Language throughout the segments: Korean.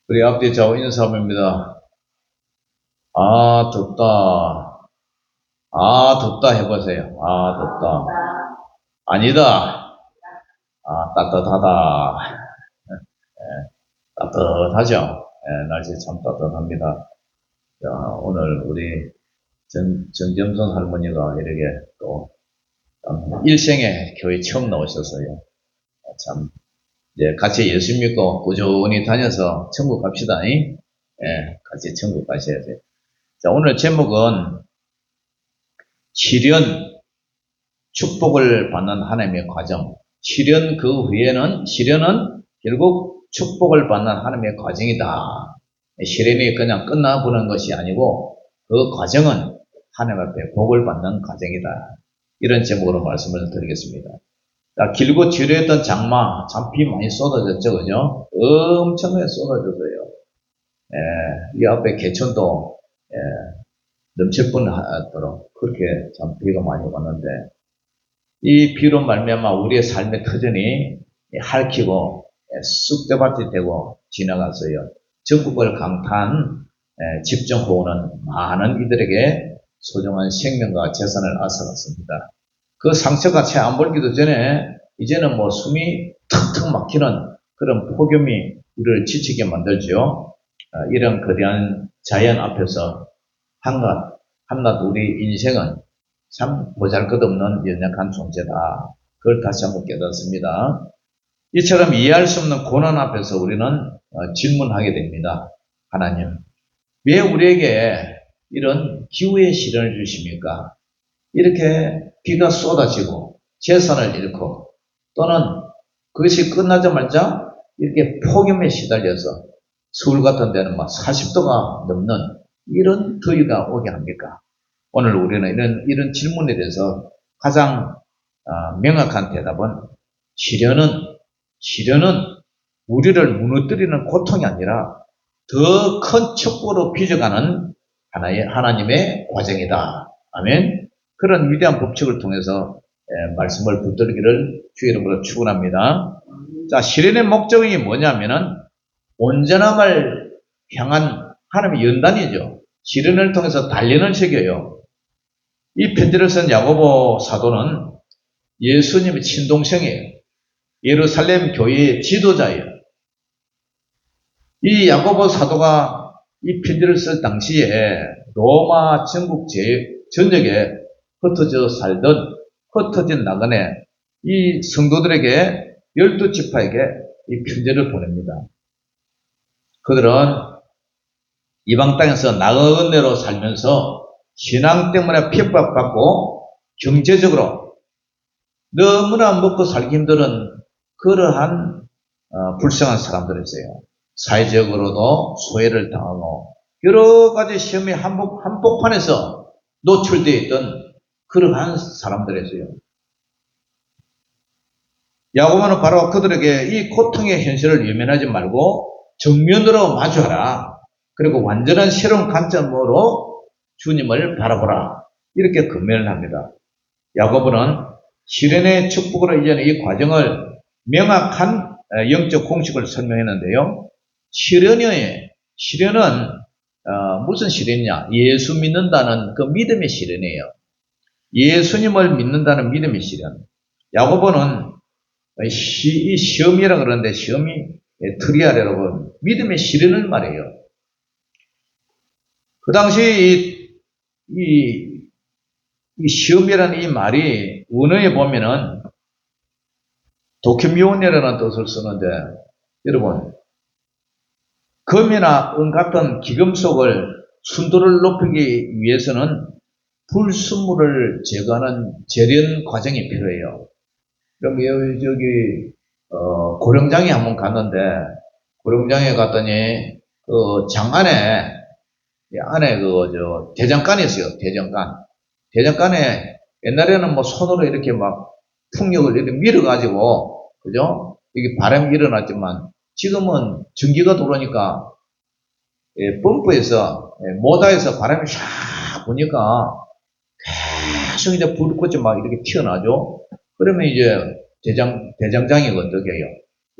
우리 앞뒤 좌우 인사합니다. 아, 덥다. 아, 덥다 해보세요. 아, 덥다. 아니다. 아, 따뜻하다. 따뜻하죠? 날씨 참 따뜻합니다. 자, 오늘 우리 정점선 할머니가 이렇게 또 일생에 교회 처음 나오셨어요. 참, 이제 같이 예수 믿고 꾸준히 다녀서 천국 갑시다. 같이 천국 가셔야 돼요. 자, 오늘 제목은 시련, 축복을 받는 하나님의 과정. 시련은 결국 축복을 받는 하나님의 과정이다. 시련이 그냥 끝나보는 것이 아니고 그 과정은 하나님 앞에 복을 받는 과정이다. 이런 제목으로 말씀을 드리겠습니다. 자, 길고 지루했던 장마, 참 비 많이 쏟아졌죠, 그죠? 엄청나게 쏟아졌어요. 이 앞에 개천도 넘칠 뻔하도록 그렇게 참 비가 많이 왔는데, 이 비로 말미암아 우리의 삶의 터전이 핥히고 쑥대밭이 되고 지나갔어요. 전국을 강타한 집정호우는 많은 이들에게 소중한 생명과 재산을 앗아갔습니다. 그 상처가 채 안 볼기도 전에 이제는 뭐 숨이 턱턱 막히는 그런 폭염이 우리를 지치게 만들죠. 이런 거대한 자연 앞에서 한낱 우리 인생은 참 보잘것없는 연약한 존재다. 그걸 다시 한번 깨닫습니다. 이처럼 이해할 수 없는 고난 앞에서 우리는 질문하게 됩니다. 하나님, 왜 우리에게 이런 기후의 시련을 주십니까? 이렇게 비가 쏟아지고 재산을 잃고 또는 그것이 끝나자마자 이렇게 폭염에 시달려서 서울 같은 데는 막 40도가 넘는 이런 더위가 오게 합니까? 오늘 우리는 이런 질문에 대해서 가장 명확한 대답은 시련은 우리를 무너뜨리는 고통이 아니라 더 큰 축복으로 빚어가는 하나님의 과정이다. 아멘. 그런 위대한 법칙을 통해서 말씀을 붙들기를 주의 이름으로 축원합니다. 자, 시련의 목적이 뭐냐면은 온전함을 향한 하나님의 연단이죠. 시련을 통해서 단련을 시켜요. 이 편지를 쓴 야고보 사도는 예수님의 친동생이에요. 예루살렘 교회의 지도자예요. 이 야고보 사도가 이 편지를 쓸 당시에 로마 전국 전역에 흩어져 살던 흩어진 나그네 이 성도들에게 12지파에게 이 편지를 보냅니다. 그들은 이방 땅에서 나그네로 살면서 신앙 때문에 핍박받고 경제적으로 너무나 먹고 살기 힘든 그러한 불쌍한 사람들이었어요. 사회적으로도 소외를 당하고 여러 가지 시험의 한복판에서 노출되어 있던 그러한 사람들이었어요. 야고보는 바로 그들에게 이 고통의 현실을 외면하지 말고 정면으로 마주하라. 그리고 완전한 새로운 관점으로 주님을 바라보라. 이렇게 권면을 합니다. 야고보는 시련의 축복으로 이제는 이 과정을 명확한 영적 공식을 설명했는데요. 시련은 무슨 시련이냐? 예수 믿는다는 그 믿음의 시련이에요. 예수님을 믿는다는 믿음의 시련. 야고보는 이 시험이라 그러는데 시험이 트리아라고 믿음의 시련을 말해요. 그 당시 이 시험이라는 이 말이 원어에 보면은 도케미온이라는 뜻을 쓰는데 여러분 금이나 은 같은 기금속을 순도를 높이기 위해서는 불순물을 제거하는 재련 과정이 필요해요. 그럼 저기 고령장에 한번 갔는데 고령장에 갔더니 그 장 안에 대장간이 있어요. 대장간에 옛날에는 뭐 손으로 이렇게 막 풍력을 이렇게 밀어가지고 그죠? 이게 바람이 일어났지만 지금은 전기가 들어오니까 펌프에서 모터에서 바람이 샥 부니까 계속 이제 불꽃이 막 이렇게 튀어나죠. 그러면 이제 대장장이 어떻게 해요?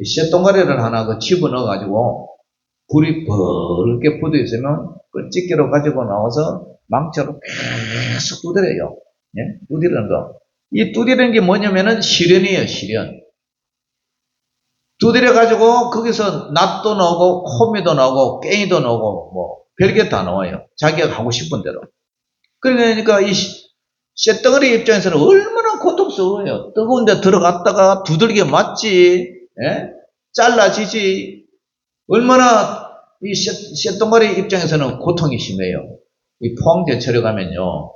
쇳동가리를 하나 그 집어넣어가지고 불이 붉게 붙어 있으면 그 집게로 가지고 나와서 망치로 계속 두드려요. 예? 두드리는 거. 이 두드리는 게 뭐냐면은 시련이에요, 시련. 두드려가지고 거기서 낫도 나오고 호미도 나오고 깽이도 나오고 뭐 별게 다 나와요. 자기가 하고 싶은 대로. 그러니까 이 쇳덩어리 입장에서는 얼마나 고통스러워요. 뜨거운 데 들어갔다가 두들겨 맞지, 예? 잘라지지. 얼마나 이 쇳덩어리 입장에서는 고통이 심해요. 이 포항제철에 가면요.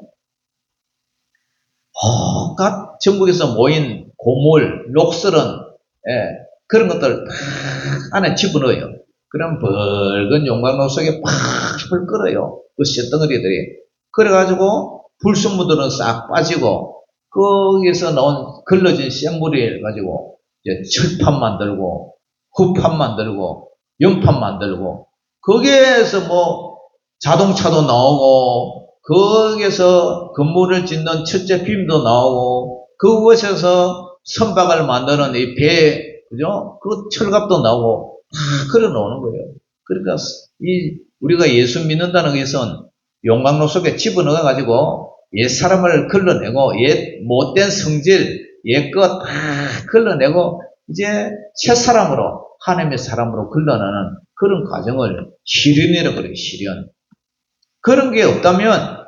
온갖 전국에서 모인 고물, 녹슬은, 예, 그런 것들 팍 안에 집어넣어요. 그럼 붉은 용광로 속에 팍 끓어요. 그 쇳덩어리들이. 그래가지고 불순물들은 싹 빠지고 거기서 나온 걸러진 쇳물을 가지고 이제 철판 만들고 흡판 만들고 연판 만들고 거기에서 뭐 자동차도 나오고 거기에서 건물을 짓는 철제 빔도 나오고 그곳에서 선박을 만드는 이 배, 그죠? 그 철갑도 나오고 다 걸어 놓는 거예요. 그러니까 이 우리가 예수 믿는다는 것은 용광로 속에 집어넣어 가지고 옛 사람을 걸러내고 옛 못된 성질, 옛 것 다 걸러내고 이제 새 사람으로 하나님의 사람으로 걸러내는 그런 과정을 시련이라고 그래요. 시련. 그런 게 없다면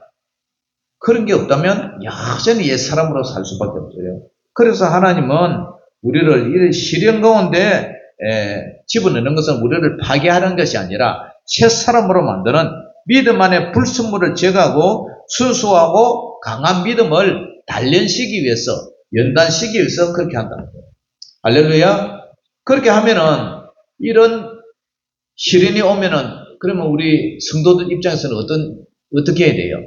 여전히 옛 사람으로 살 수밖에 없어요. 그래서 하나님은 우리를 이 시련 가운데 집어넣는 것은 우리를 파괴하는 것이 아니라 새 사람으로 만드는 믿음 안에 불순물을 제거하고 순수하고 강한 믿음을 단련시키기 위해서, 연단시키기 위해서 그렇게 한다는 거예요. 할렐루야. 그렇게 하면은 이런 시련이 오면은 그러면 우리 성도들 입장에서는 어떻게 해야 돼요?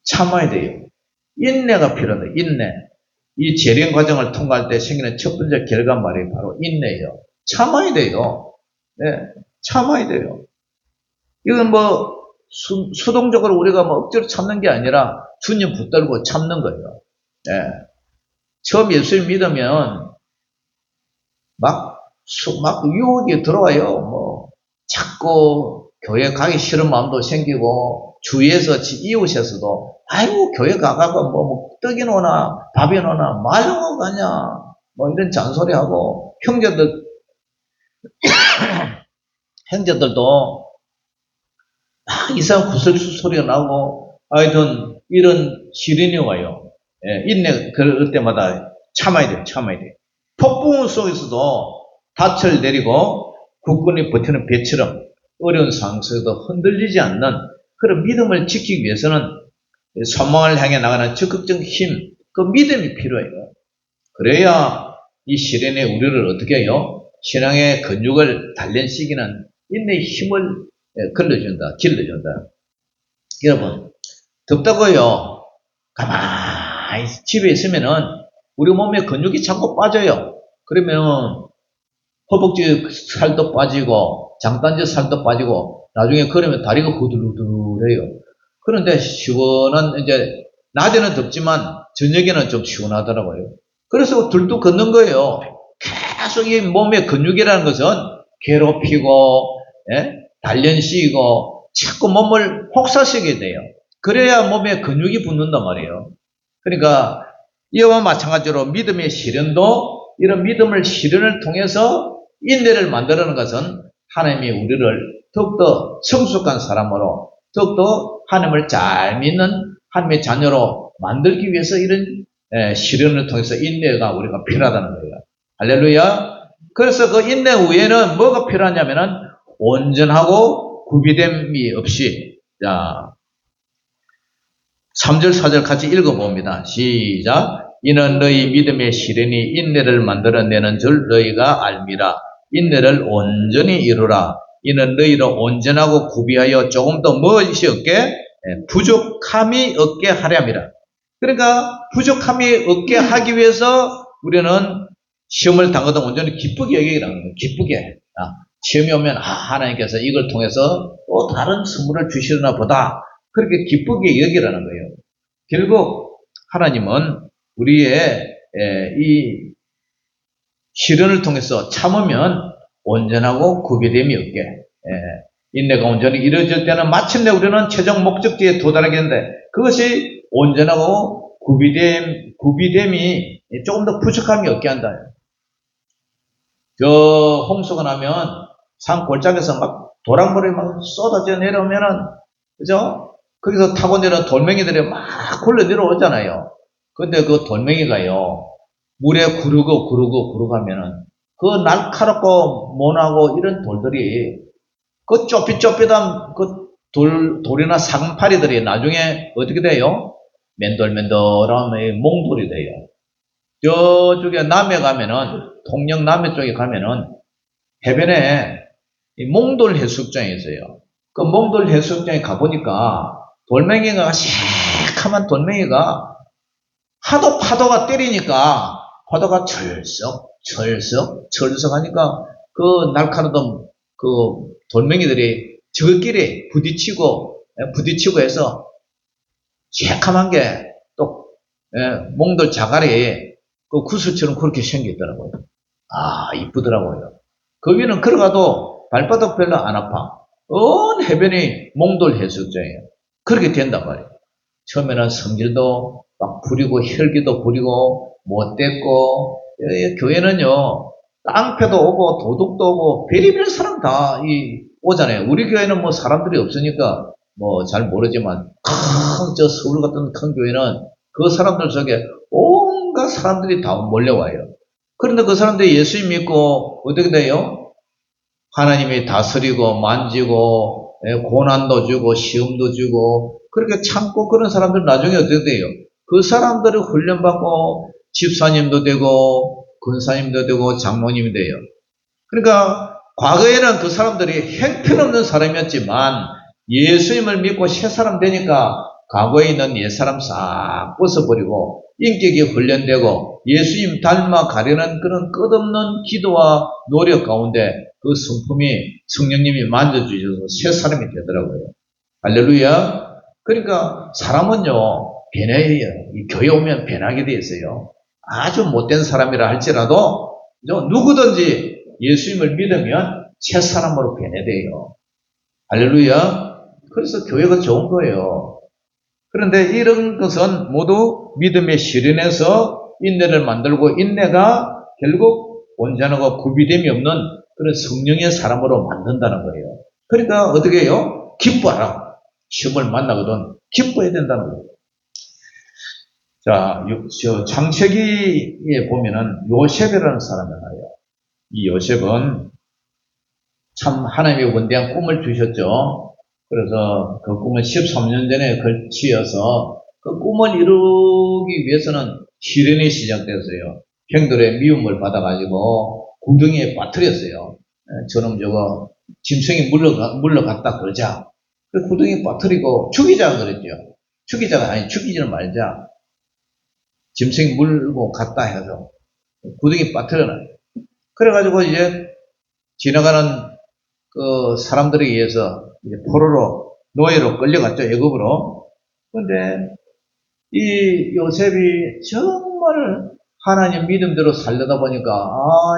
참아야 돼요. 인내가 필요하다. 인내. 이 재련 과정을 통과할 때 생기는 첫 번째 결과말이 바로 인내예요. 참아야 돼요. 네, 참아야 돼요. 이건 뭐 수동적으로 우리가 뭐 억지로 참는 게 아니라 주님 붙들고 참는 거예요. 네. 처음 예수를 믿으면 막 유혹이 들어와요. 뭐 자꾸 교회 가기 싫은 마음도 생기고 주위에서 이웃에서도 아이고 교회 가가고 뭐 떡이 노나 밥이 노나 말로 가냐 뭐 이런 잔소리하고 형제들도 막 이상한 구설수 소리가 나고 하여튼 이런 시련이 와요. 예, 인내 그럴 때마다 참아야 돼요. 참아야 돼요. 폭풍 속에서도 닻을 내리고 굳건히 버티는 배처럼 어려운 상황 속에도 흔들리지 않는 그런 믿음을 지키기 위해서는 소망을 향해 나가는 적극적 힘, 그 믿음이 필요해요. 그래야 이 시련에 우리를 어떻게 해요? 신앙의 근육을 단련시키는 인내의 힘을 길러준다. 여러분, 덥다고요. 가만히 집에 있으면은 우리 몸에 근육이 자꾸 빠져요. 그러면 허벅지 살도 빠지고 장단지 살도 빠지고 나중에 걸으면 다리가 후들후들해요. 그런데 시원한 이제 낮에는 덥지만 저녁에는 좀 시원하더라고요. 그래서 들도 걷는 거예요. 계속 이 몸의 근육이라는 것은 괴롭히고 단련시키고 자꾸 몸을 혹사시키게 돼요. 그래야 몸에 근육이 붙는단 말이에요. 그러니까 이와 마찬가지로 믿음의 시련도 이런 믿음을 시련을 통해서 인내를 만들어내는 것은 하나님이 우리를 더욱더 성숙한 사람으로 더욱더 하나님을 잘 믿는 하나님의 자녀로 만들기 위해서 이런 시련을 통해서 인내가 우리가 필요하다는 거예요. 할렐루야. 그래서 그 인내 후에는 뭐가 필요하냐면은 온전하고 구비됨이 없이, 자, 3절, 4절 같이 읽어봅니다. 시작. 이는 너희 믿음의 시련이 인내를 만들어내는 줄 너희가 알미라. 인내를 온전히 이루라. 이는 너희로 온전하고 구비하여 조금 더 무엇이 없게? 부족함이 없게 하렴이라. 그러니까 부족함이 없게 하기 위해서 우리는 시험을 당하든 온전히 기쁘게 여기라는 거예요. 기쁘게. 시험이 오면 하나님께서 이걸 통해서 또 다른 선물을 주시려나 보다. 그렇게 기쁘게 여기라는 거예요. 결국 하나님은 우리의 이 시련을 통해서 참으면 온전하고 구비됨이 없게 인내가 온전히 이루어질 때는 마침내 우리는 최종 목적지에 도달하게 되는데 그것이 온전하고 구비됨이 조금 더 부족함이 없게 한다. 저 홍수가 나면 산 골짜기에서 막 도랑물이 막 쏟아져 내려오면은 그죠? 거기서 타고 내려온 돌멩이들이 막 굴러 내려오잖아요. 근데 그 돌멩이가요 물에 구르고 하면은 그 날카롭고 모나고 이런 돌들이 그 좁깃좁깃한 그 돌이나 상파리들이 나중에 어떻게 돼요? 맨돌맨돌한 몽돌이 돼요. 저쪽에 남해 가면은 통영 남해 쪽에 가면은 해변에 몽돌 해수욕장이 있어요. 그 몽돌 해수욕장에 가보니까 돌멩이가 새카만 돌멩이가 하도 파도가 때리니까 파도가 철썩 하니까 그 날카로운 그 돌멩이들이 저끼리 부딪히고 해서 새카만 게 또 몽돌 자갈이 그 구슬처럼 그렇게 생겼더라고요. 아, 이쁘더라고요. 그 위는 걸어가도 발바닥 별로 안 아파. 온 해변이 몽돌 해수욕장이에요. 그렇게 된단 말이에요. 처음에는 성질도 막 부리고 혈기도 부리고 못됐고 교회는요 깡패도 오고 도둑도 오고 별의별 사람 다 오잖아요. 우리 교회는 뭐 사람들이 없으니까 뭐 잘 모르지만 저 서울 같은 큰 교회는 그 사람들 속에 온갖 사람들이 다 몰려와요. 그런데 그 사람들이 예수 믿고 어떻게 돼요? 하나님이 다스리고 만지고 고난도 주고 시험도 주고 그렇게 참고 그런 사람들 나중에 어떻게 돼요? 그 사람들을 훈련받고 집사님도 되고 권사님도 되고 장모님이 돼요. 그러니까 과거에는 그 사람들이 형편없는 사람이었지만 예수님을 믿고 새 사람 되니까 과거에 있는 옛사람 싹 벗어버리고 인격이 훈련되고 예수님 닮아가려는 그런 끝없는 기도와 노력 가운데 그 성품이 성령님이 만져주셔서 새 사람이 되더라고요. 할렐루야. 그러니까 사람은요 변해요. 이 교회 오면 변하게 돼 있어요. 아주 못된 사람이라 할지라도 누구든지 예수님을 믿으면 새 사람으로 변해돼요. 할렐루야. 그래서 교회가 좋은 거예요. 그런데 이런 것은 모두 믿음의 실현에서 인내를 만들고 인내가 결국 온전하고 구비됨이 없는 그런 성령의 사람으로 만든다는 거예요. 그러니까 어떻게 해요? 기뻐하라. 시험을 만나거든 기뻐해야 된다는 거예요. 자, 창세기에 보면은 요셉이라는 사람이 나와요. 이 요셉은 참 하나님의 원대한 꿈을 주셨죠. 그래서 그 꿈을 13년 전에 걸치어서 그 꿈을 이루기 위해서는 시련이 시작됐어요. 형들의 미움을 받아가지고 구덩이에 빠뜨렸어요. 저놈 저거 짐승이 물러갔다 그러자. 그 구덩이에 빠뜨리고 죽이자 그랬죠. 죽이지는 말자. 짐승이 물고 갔다 해서 구덩이 빠뜨려놔요. 그래가지고 이제 지나가는 그 사람들에 의해서 이제 포로로 노예로 끌려갔죠. 애굽으로. 그런데 이 요셉이 정말 하나님 믿음대로 살려다 보니까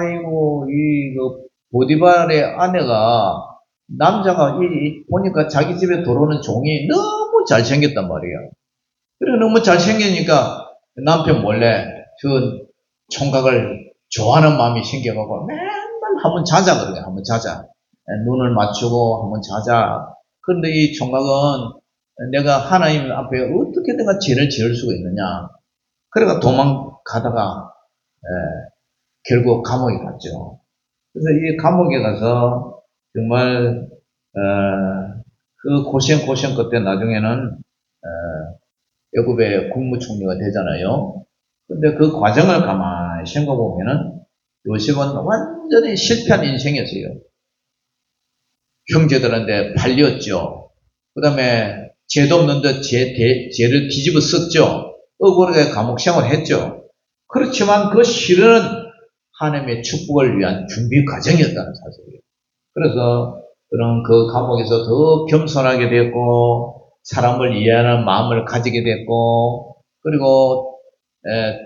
아이고 그 보디발의 아내가 남자가 보니까 자기 집에 들어오는 종이 너무 잘생겼단 말이에요. 그래 너무 잘생기니까 남편 몰래 그 총각을 좋아하는 마음이 생겨가고 맨날 한번 자자 그러게 한번 자자. 눈을 맞추고 한번 자자. 그런데 이 총각은 내가 하나님 앞에 어떻게 내가 죄를 지을 수가 있느냐. 그래가 도망가다가 결국 감옥에 갔죠. 그래서 이 감옥에 가서 정말 그 고생 끝에 나중에는 애굽의 국무총리가 되잖아요. 근데 그 과정을 가만히 생각해 보면은 요셉은 완전히 실패한 인생이었어요. 형제들한테 팔렸죠. 그 다음에 죄도 없는 듯 죄를 뒤집어 썼죠. 억울하게 감옥 생활을 했죠. 그렇지만 그 실은 하나님의 축복을 위한 준비 과정이었다는 사실이에요. 그래서 그런 그 감옥에서 더 겸손하게 됐고 사람을 이해하는 마음을 가지게 됐고 그리고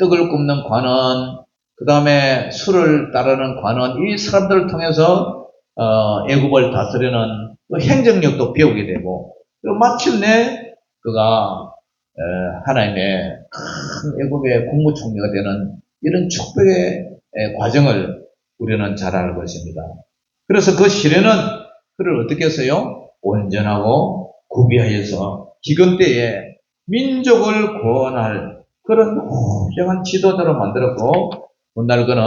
떡을 굽는 관원 그 다음에 술을 따르는 관원 이 사람들을 통해서 애굽을 다스리는 그 행정력도 배우게 되고, 그리고 마침내 그가 하나님의 큰 애굽의 국무총리가 되는 이런 축복의 과정을 우리는 잘 알고 있습니다. 그래서 그 시련은 그를 어떻게 했어요? 온전하고 구비하여서 기근 때에 민족을 구원할 그런 훌륭한 지도자로 만들었고, 오늘 그는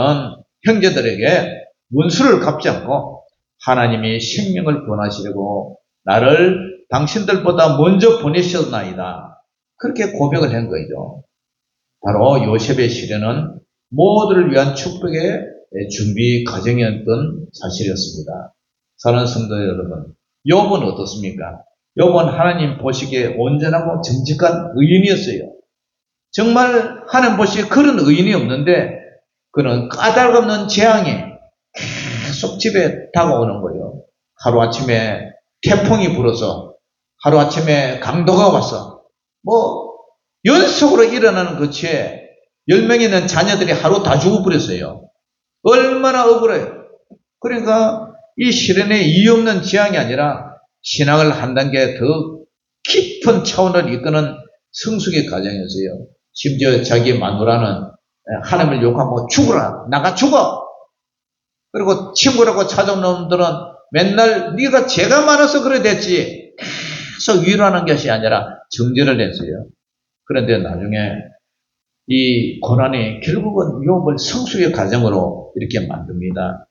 형제들에게 문수를 갚지 않고 하나님이 생명을 구원하시려고 나를 당신들보다 먼저 보내셨나이다. 그렇게 고백을 한 거죠. 바로 요셉의 시련은 모두를 위한 축복의 준비 과정이었던 사실이었습니다. 사랑하는 성도 여러분, 욥은 어떻습니까? 욥은 하나님 보시기에 온전하고 정직한 의인이었어요. 정말 하나님 보시기에 그런 의인이 없는데 그는 까닭없는 재앙이 계속 집에 다가오는 거예요. 하루아침에 태풍이 불어서 하루아침에 강도가 와서 연속으로 일어나는 그 죄 10명이 있는 자녀들이 하루 다 죽어버렸어요. 얼마나 억울해요. 그러니까 이 시련에 이유 없는 재앙이 아니라 신앙을 한 단계 더 깊은 차원을 이끄는 성숙의 과정이었어요. 심지어 자기 마누라는 하나님을 욕하고 죽어라, 나가 죽어. 그리고 친구라고 찾아온 놈들은 맨날 네가 죄가 많아서 그래 됐지 계속 위로하는 것이 아니라 정죄를 했어요. 그런데 나중에 이 고난이 결국은 욥을 성숙의 과정으로 이렇게 만듭니다.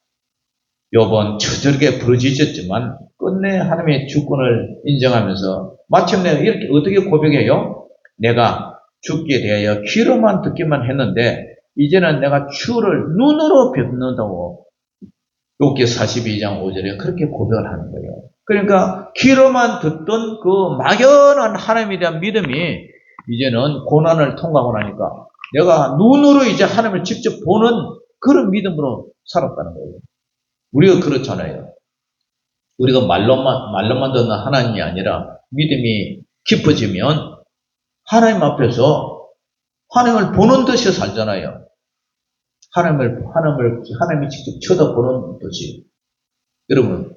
욥은 처절하게 부르짖었지만 끝내 하나님의 주권을 인정하면서 마침내 이렇게 어떻게 고백해요? 내가 죽게 대하여 귀로만 듣기만 했는데 이제는 내가 주를 눈으로 뵙는다고 욥기 42장 5절에 그렇게 고백을 하는 거예요. 그러니까 귀로만 듣던 그 막연한 하나님에 대한 믿음이 이제는 고난을 통과하고 나니까 내가 눈으로 이제 하나님을 직접 보는 그런 믿음으로 살았다는 거예요. 우리가 그렇잖아요. 우리가 말로만 듣는 하나님이 아니라 믿음이 깊어지면 하나님 앞에서 하나님을 보는 듯이 살잖아요. 하나님이 직접 쳐다보는 듯이. 여러분,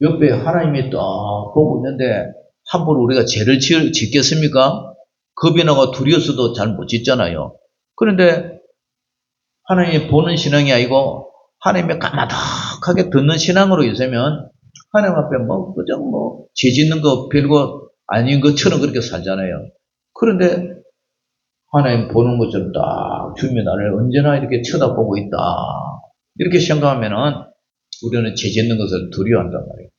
옆에 하나님이 딱 보고 있는데 함부로 우리가 죄를 짓겠습니까? 겁이 나고 두려워서도 잘 못 짓잖아요. 그런데 하나님이 보는 신앙이 아니고 하나님의 까마득하게 듣는 신앙으로 있으면 하나님 앞에 그저 죄 짓는 거 별거 아닌 것처럼 그렇게 살잖아요. 그런데 하나님 보는 것처럼 딱 주님이 나를 언제나 이렇게 쳐다보고 있다. 이렇게 생각하면은 우리는 죄 짓는 것을 두려워한단 말이에요.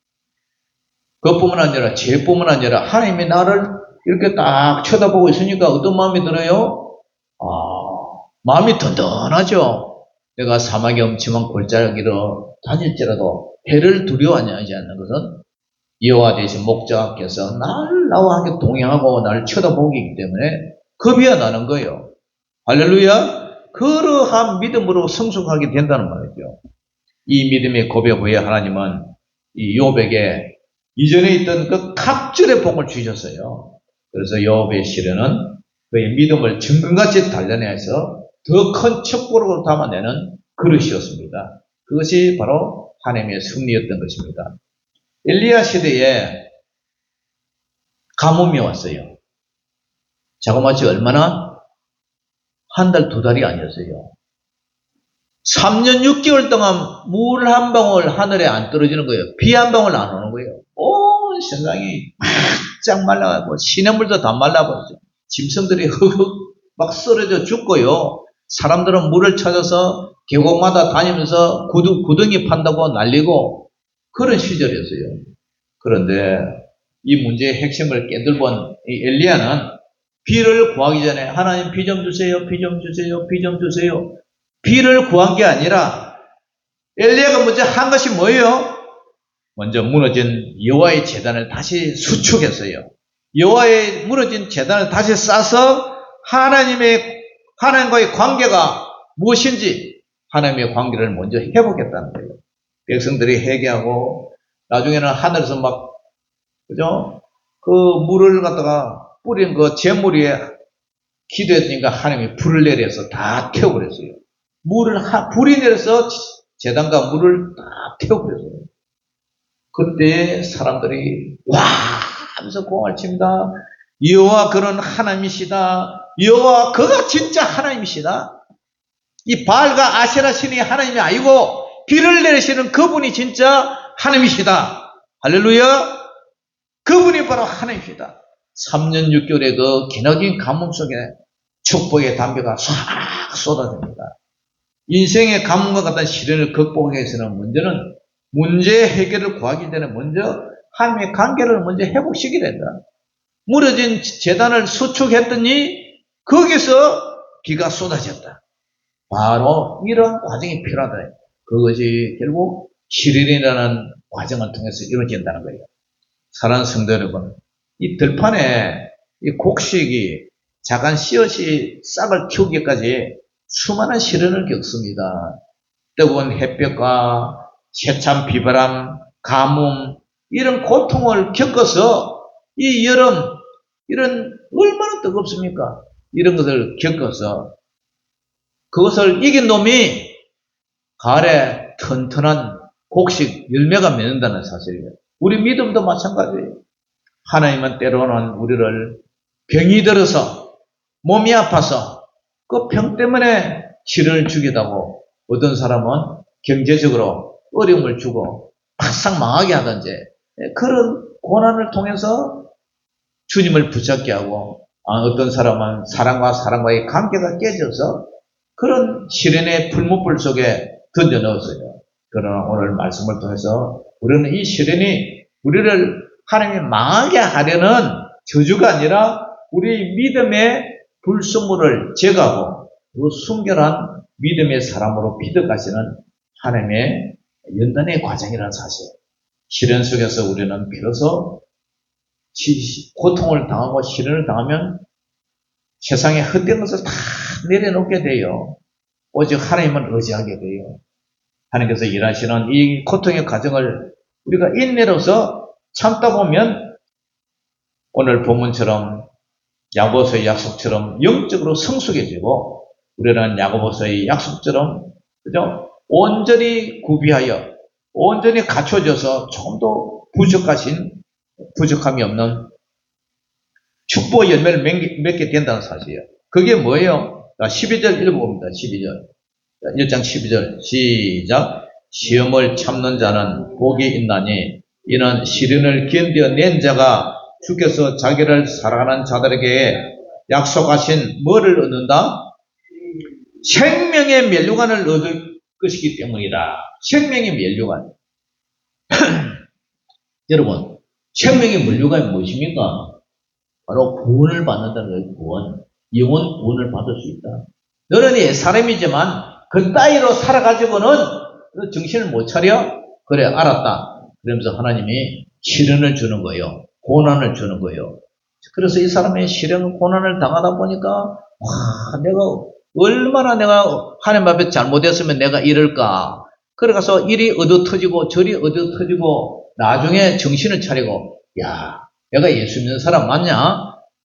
그것뿐만 아니라 죄뿐만 아니라 하나님이 나를 이렇게 딱 쳐다보고 있으니까 어떤 마음이 들어요? 마음이 든든하죠. 내가 사막의 엄침한 골짜기로 다닐지라도 해를 두려워하지 않는 것은 여호와 되신 목자께서 나와 함께 동행하고 나를 쳐다보기 때문에 겁이 나는 거예요. 할렐루야. 그러한 믿음으로 성숙하게 된다는 말이죠. 이 믿음의 고백 후에 하나님은 이 욥에게 이전에 있던 그 갑절의 복을 주셨어요. 그래서 욥의 시련은 그의 믿음을 정금같이 단련해서 더 큰 첩보로 담아내는 그릇이었습니다. 그것이 바로 하나님의 승리였던 것입니다. 엘리야 시대에 가뭄이 왔어요. 자그마치 얼마나? 한 달, 두 달이 아니었어요. 3년 6개월 동안 물 한 방울 하늘에 안 떨어지는 거예요. 비 한 방울 안 오는 거예요. 온 세상이 쫙 말라가고 시냇물도 다 말라버리죠. 짐승들이 흑흑 막 쓰러져 죽고요. 사람들은 물을 찾아서 계곡마다 다니면서 구덩이 판다고 난리고 그런 시절이었어요. 그런데 이 문제의 핵심을 깨들본 이 엘리야는 비를 구하기 전에 하나님 비 좀 주세요, 비 좀 주세요, 비 좀 주세요. 비를 구한 게 아니라 엘리야가 먼저 한 것이 뭐예요? 먼저 무너진 여호와의 제단을 다시 수축했어요. 여호와의 무너진 제단을 다시 쌓아서 하나님과의 관계가 무엇인지 하나님의 관계를 먼저 회복했다는 거예요. 백성들이 회개하고 나중에는 하늘에서 그죠? 그 물을 갖다가 뿌린 그 재물 위에 기도했으니까 하나님이 불을 내려서 다 태워버렸어요. 불이 내려서 제단과 물을 다 태워버렸어요. 그때 사람들이 와 하면서 공을 칩니다. 여호와 그는 하나님이시다. 여호와 그가 진짜 하나님이시다. 이 바알과 아세라 신이 하나님이 아니고 비를 내리시는 그분이 진짜 하나님이시다. 할렐루야. 그분이 바로 하나님이시다. 3년 6개월의 그 기나긴 가뭄 속에 축복의 담배가 싹 쏟아집니다. 인생의 가뭄과 같은 시련을 극복하기 위해서는 먼저는 문제 해결을 구하기 전에 먼저 하나님의 관계를 먼저 회복시켜야 된다. 무너진 재단을 수축했더니 거기서 비가 쏟아졌다. 바로 이런 과정이 필요하다. 그것이 결국 시련이라는 과정을 통해서 이루어진다는 거예요. 사랑하는 성도 여러분, 이 들판에 이 곡식이 작은 씨앗이 싹을 틔우기까지 수많은 시련을 겪습니다. 뜨거운 햇볕과 세찬 비바람, 가뭄 이런 고통을 겪어서 이 여름 이런 얼마나 뜨겁습니까? 이런 것을 겪어서 그것을 이긴 놈이 가을에 튼튼한 곡식 열매가 맺는다는 사실이에요. 우리 믿음도 마찬가지예요. 하나님은 때로는 우리를 병이 들어서 몸이 아파서 그 병 때문에 시련을 주기도 하고 어떤 사람은 경제적으로 어려움을 주고 바싹 망하게 하든지 그런 고난을 통해서 주님을 붙잡게 하고 어떤 사람은 사람과 사람과의 관계가 깨져서 그런 시련의 풀무불 속에 던져 넣었어요. 그러나 오늘 말씀을 통해서 우리는 이 시련이 우리를 하나님이 망하게 하려는 저주가 아니라 우리 믿음의 불순물을 제거하고 그 순결한 믿음의 사람으로 비덕하시는 하나님의 연단의 과정이라는 사실. 시련 속에서 우리는 비로소 고통을 당하고 시련을 당하면 세상에 헛된 것을 다 내려놓게 돼요. 오직 하나님을 의지하게 돼요. 하나님께서 일하시는 이 고통의 과정을 우리가 인내로서 참다 보면 오늘 본문처럼 야고보서의 약속처럼 영적으로 성숙해지고 우리는 야고보서의 약속처럼 그죠? 온전히 구비하여 온전히 갖춰져서 조금 더 부족함이 없는 축복의 열매를 맺게 된다는 사실이에요. 그게 뭐예요? 12절 읽어봅니다. 12절. 1장 12절 시작. 시험을 참는 자는 복이 있나니 이는 시련을 견뎌낸 자가 주께서 자기를 사랑하는 자들에게 약속하신 뭐를 얻는다? 생명의 면류관을 얻을 것이기 때문이다. 생명의 면류관. 여러분, 생명의 면류관이 무엇입니까? 바로 구원을 받는다는 거예요. 구원. 영원 구원을 받을 수 있다. 너는 옛사람이지만 그 따위로 살아가지고는 정신을 못 차려? 그래, 알았다. 그러면서 하나님이 시련을 주는 거예요. 고난을 주는 거예요. 그래서 이 사람의 시련, 고난을 당하다 보니까 와, 내가 하나님 앞에 잘못했으면 내가 이럴까? 그래 가서 이리 얻어터지고 저리 얻어터지고 나중에 정신을 차리고 야, 내가 예수 믿는 사람 맞냐?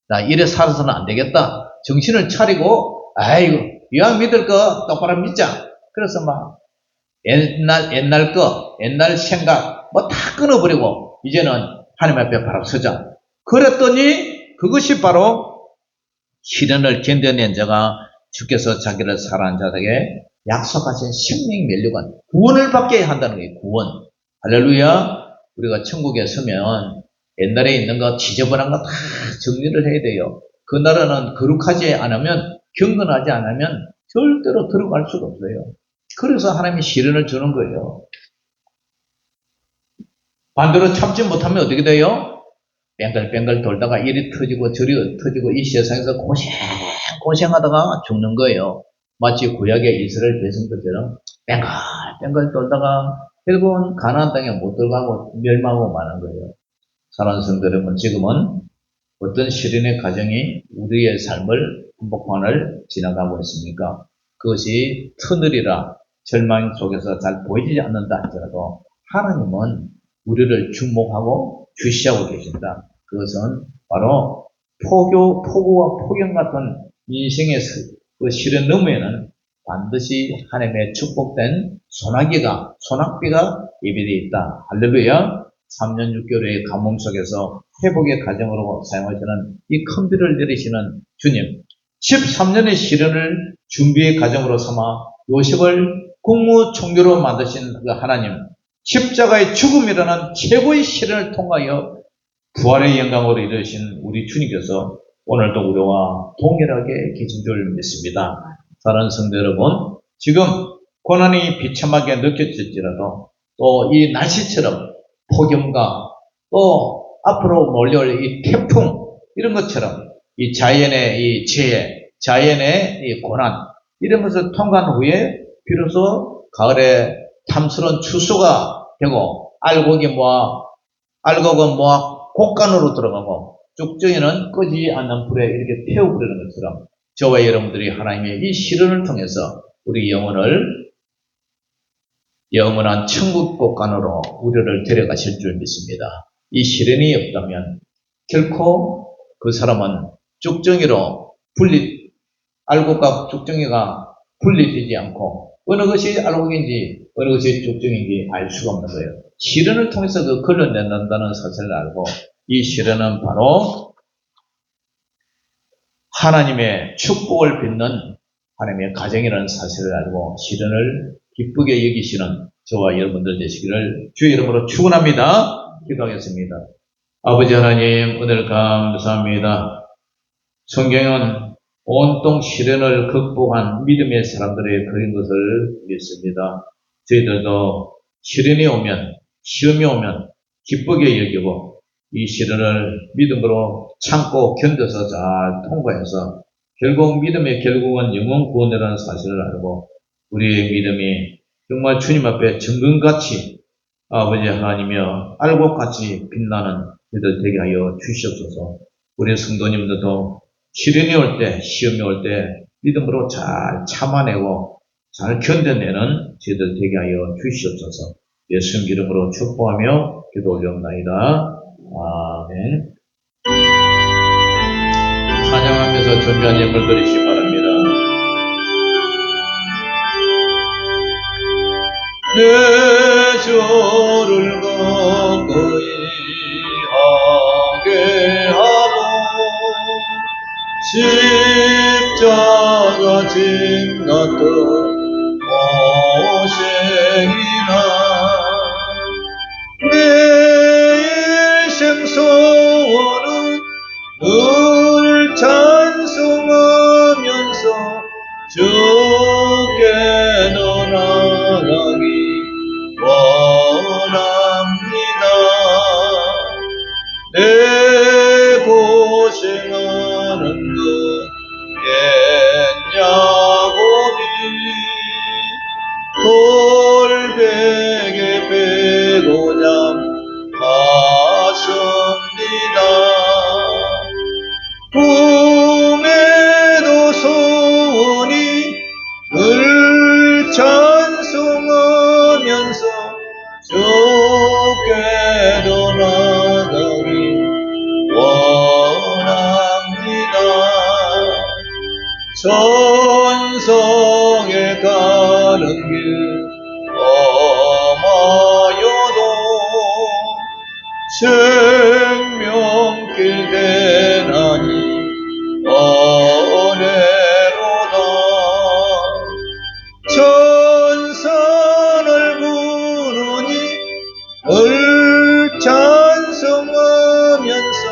나 이래 살아서는 안 되겠다. 정신을 차리고 아이고 이왕 믿을 거 똑바로 믿자. 그래서 막 옛날 생각 뭐 다 끊어버리고 이제는 하나님 앞에 바로 서자. 그랬더니 그것이 바로 시련을 견뎌낸 자가 주께서 자기를 사랑하는 자들에게 약속하신 생명 면류관 구원을 받게 한다는 거예요. 구원. 할렐루야. 우리가 천국에 서면 옛날에 있는 거 지저분한 거 다 정리를 해야 돼요. 그 나라는 거룩하지 않으면 경건하지 않으면 절대로 들어갈 수가 없어요. 그래서 하나님이 시련을 주는 거예요. 반대로 참지 못하면 어떻게 돼요? 뺑글뺑글 돌다가 이리 터지고 저리 터지고 이 세상에서 고생하다가 죽는 거예요. 마치 구약의 이스라엘 백성들처럼 뺑글뺑글 돌다가 결국은 가나안 땅에 못 들어가고 멸망하고 마는 거예요. 사랑하는 성도 여러분, 지금은 어떤 시련의 과정이 우리의 삶을 한복판을 지나가고 있습니까? 그것이 터널이라 절망 속에서 잘 보이지 않는다 할지라도 하나님은 우리를 주목하고 주시하고 계신다. 그것은 바로 폭우와 폭염 같은 인생의 그 시련 너머에는 반드시 하나님의 축복된 소낙비가 예비되어 있다. 할렐루야. 3년 6개월의 가뭄 속에서 회복의 과정으로 사용하시는 이 큰 비를 내리시는 주님, 13년의 시련을 준비의 과정으로 삼아 요셉을 국무총리로 만드신 그 하나님, 십자가의 죽음이라는 최고의 시련을 통하여 부활의 영광으로 이르신 우리 주님께서 오늘도 우리와 동일하게 계신 줄 믿습니다. 사랑하는 성도 여러분, 지금 고난이 비참하게 느껴질지라도 또 이 날씨처럼 폭염과 또 앞으로 몰려올 이 태풍 이런 것처럼 이 자연의 이 재해, 자연의 이 고난 이런 것을 통과한 후에 비로소 가을에 탐스러운 추수가 되고 알곡은 곡간으로 들어가고 쭉정이는 끄지 않는 불에 이렇게 태워버리는 것처럼 저와 여러분들이 하나님의 이 시련을 통해서 우리 영원한 천국 곡간으로 우리를 데려가실 줄 믿습니다. 이 시련이 없다면 결코 그 사람은 알곡과 쭉정이가 분리되지 않고 어느 것이 알곡인지 어느 것이 쭉정인지 알 수가 없는 거예요. 시련을 통해서 그 걸러낸다는 사실을 알고 이 시련은 바로 하나님의 축복을 빚는 하나님의 가정이라는 사실을 알고 시련을 기쁘게 여기시는 저와 여러분들 되시기를 주의 이름으로 축원합니다. 기도하겠습니다. 아버지 하나님 은혜를 감사합니다. 성경은 온통 시련을 극복한 믿음의 사람들의 그린 것을 믿습니다. 저희들도 시련이 오면 시험이 오면 기쁘게 여기고 이 시련을 믿음으로 참고 견뎌서 잘 통과해서 결국 믿음의 결국은 영원 구원이라는 사실을 알고 우리의 믿음이 정말 주님 앞에 정금같이 아버지 하나님이여 알곡같이 빛나는 저희들 되게 하여 주시옵소서. 우리 성도님들도 시련이 올 때 시험이 올 때 믿음으로 잘 참아내고 잘 견뎌내는 저희들 되게 하여 주시옵소서. 예수님 이름으로 축복하며 기도 올려옵나이다. 아멘. 찬양하면서 준비한 예물 드리시기 바랍니다. 내 저를 가까이 하게 하고 십자가 지났던 고생이나 내 생소원은 늘 찬송하면서 주께 나아가기 원합니다. 내 고생하는 것 겠냐고니 돌베개 베고자 가섭니다. 꿈에도 소원이 늘 찬송하면서 주께도 나가기 원합니다. 천성에 가는 길 험하여도 생명길 대나니 은혜로다. 천산을 부르니 늘 찬송하면서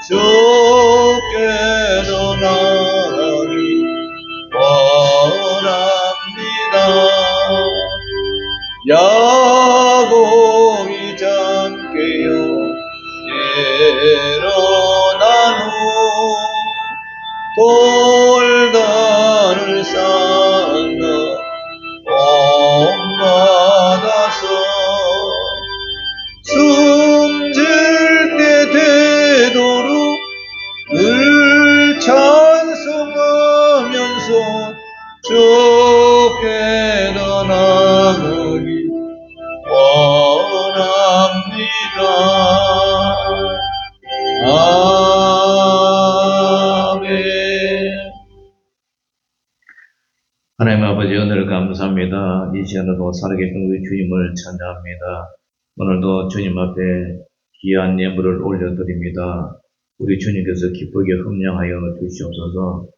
주께도 나가기 원합니다. 야곱이 잠깨어 일어난 후 돌단을 쌓아 엄마가서 숨질 때 되도록 늘 찬송하면서 주께도 나가기 원합니다. 아멘. 하나님 아버지 은혜를 감사합니다. 이 시간에도 살아계신 우리 주님을 찬양합니다. 오늘도 주님 앞에 귀한 예물을 올려드립니다. 우리 주님께서 기쁘게 흠령하여 주시옵소서.